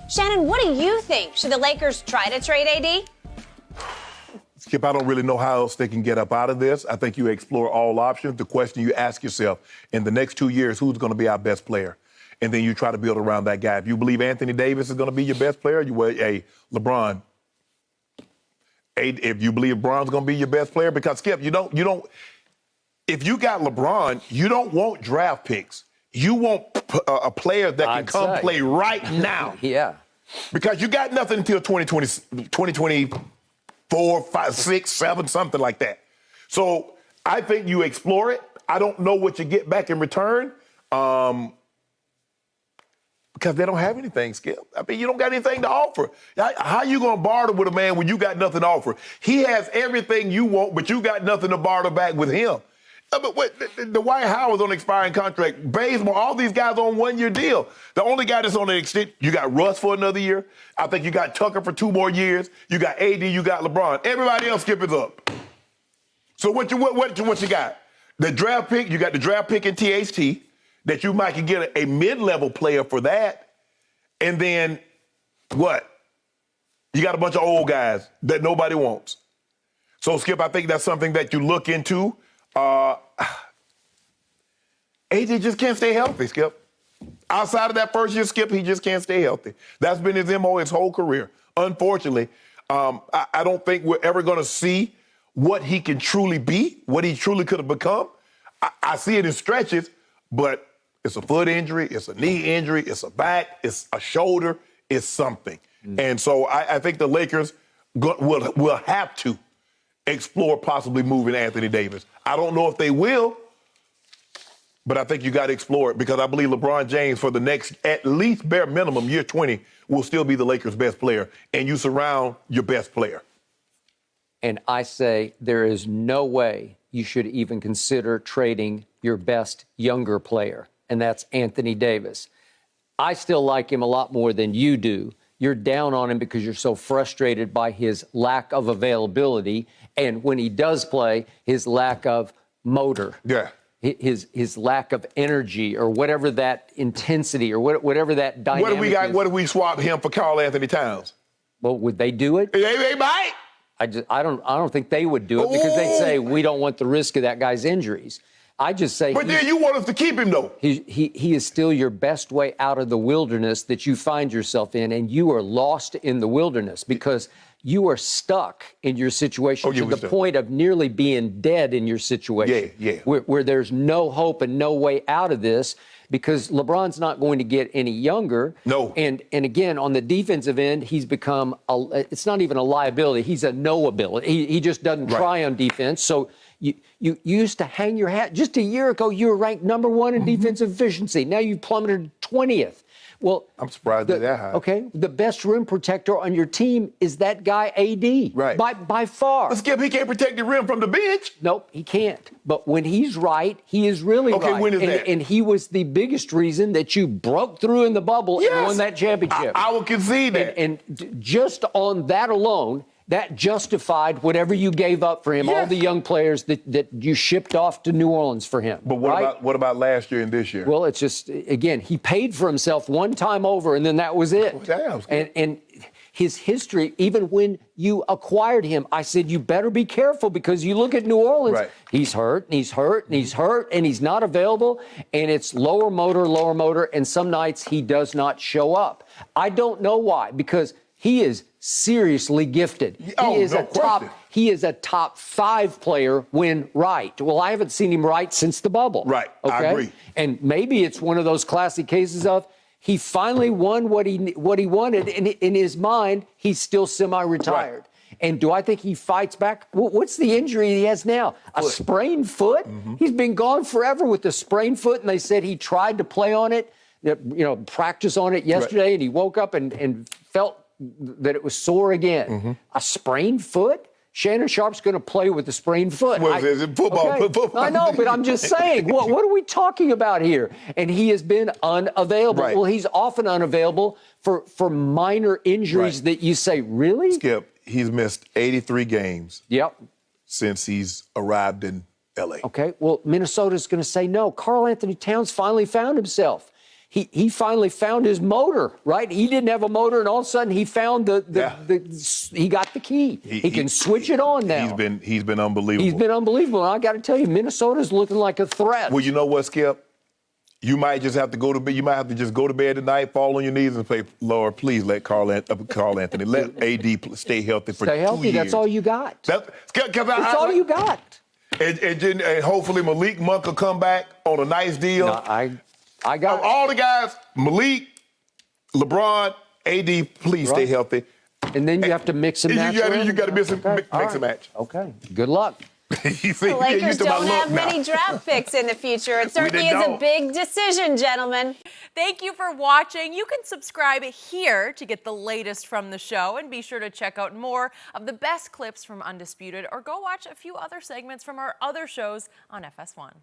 Shannon, what do you think? Should the Lakers try to trade AD? Skip, I don't really know how else they can get up out of this. I think you explore all options. The question you ask yourself, in the next 2 years, who's going to be our best player? And then you try to build around that guy. If you believe Anthony Davis is going to be your best player, LeBron. If you believe LeBron's going to be your best player, because Skip, you don't. If you got LeBron, you don't want draft picks. You want a player that can play right now. Yeah. Because you got nothing until 2024, 5, 6, 7, something like that. So I think you explore it. I don't know what you get back in return because they don't have anything, Skip. I mean, you don't got anything to offer. How you going to barter with a man when you got nothing to offer? He has everything you want, but you got nothing to barter back with him. But the Dwight Howard's on an expiring contract. Bazemore, all these guys on one-year deal. The only guy that's on an extent, you got Russ for another year. I think you got Tucker for 2 more years. You got AD, you got LeBron. Everybody else, Skip, is up. So what you got? The draft pick, you got the draft pick in THT that you might can get a mid-level player for that. And then what? You got a bunch of old guys that nobody wants. So, Skip, I think that's something that you look into. AD just can't stay healthy, Skip. Outside of that first year, Skip, he just can't stay healthy. That's been his MO his whole career. Unfortunately, I don't think we're ever going to see what he can truly be, what he truly could have become. I see it in stretches, but it's a foot injury, it's a knee injury, it's a back, it's a shoulder, it's something. And so I think the Lakers will have to explore possibly moving Anthony Davis. I don't know if they will, but I think you got to explore it because I believe LeBron James for the next, at least bare minimum, year 20, will still be the Lakers' best player, and you surround your best player. And I say there is no way you should even consider trading your best younger player, and that's Anthony Davis. I still like him a lot more than you do. You're down on him because you're so frustrated by his lack of availability, and when he does play, his lack of motor. Yeah. His lack of energy or whatever that intensity or whatever that dynamic is. What if we swap him for Karl Anthony Towns? Well, would they do it? They might. I don't think they would do it because they'd say we don't want the risk of that guy's injuries. I just say, but then you want us to keep him though. He is still your best way out of the wilderness that you find yourself in, and you are lost in the wilderness because you are stuck in your situation to the point of nearly being dead in your situation. Where there's no hope and no way out of this because LeBron's not going to get any younger. No. And again, on the defensive end, he's become it's not even a liability. He's a no-ability. He just doesn't try on defense. So you used to hang your hat. Just a year ago, you were ranked #1 in defensive efficiency. Now you've plummeted 20th. Well, I'm surprised they're that high. Okay, the best rim protector on your team is that guy AD. Right. By far. But Skip, he can't protect the rim from the bench. Nope, he can't. But when he's right, he is really right. Okay, when is that? And he was the biggest reason that you broke through in the bubble and won that championship. I will concede that. And just on that alone, that justified whatever you gave up for him, all the young players that you shipped off to New Orleans for him. But what about last year and this year? Well, it's just, again, he paid for himself one time over, and then that was it. Oh, damn. And his history, even when you acquired him, I said, you better be careful because you look at New Orleans, he's hurt, and he's hurt, and he's hurt, and he's not available, and it's lower motor, and some nights he does not show up. I don't know why, because he is seriously gifted. He is a top 5 player when right. Well, I haven't seen him right since the bubble. Right, okay? I agree. And maybe it's one of those classic cases of he finally won what he wanted, and in his mind, he's still semi-retired. Right. And do I think he fights back? What's the injury he has now? A sprained foot? He's been gone forever with a sprained foot, and they said he tried to play on it, practice on it yesterday, and he woke up and felt that it was sore again. A sprained foot? Shannon Sharpe's going to play with a sprained foot. Football. I know, but I'm just saying, what are we talking about here? And he has been unavailable. Well, he's often unavailable for minor injuries that you say, really? Skip, he's missed 83 games since he's arrived in L.A. Okay, well, Minnesota's going to say no. Karl Anthony Towns finally found himself. he finally found his motor, right? He didn't have a motor, and all of a sudden he found he got the key. He can switch it on now. He's been unbelievable. He's been unbelievable. And I got to tell you, Minnesota's looking like a threat. Well, you know what, Skip? You might just have to go to bed. You might have to just go to bed tonight, fall on your knees, and say, "Lord, please let Carl Anthony let AD stay healthy for 2 years." Stay healthy. That's all you got. That's all you got. And hopefully Malik Monk will come back on a nice deal. No, I got all the guys, Malik, LeBron, AD, please stay healthy. And then you have to mix and match. You got to mix and match. Okay. Good luck. You see, The Lakers don't have many draft picks in the future. It certainly is a big decision, gentlemen. Thank you for watching. You can subscribe here to get the latest from the show, and be sure to check out more of the best clips from Undisputed, or go watch a few other segments from our other shows on FS1.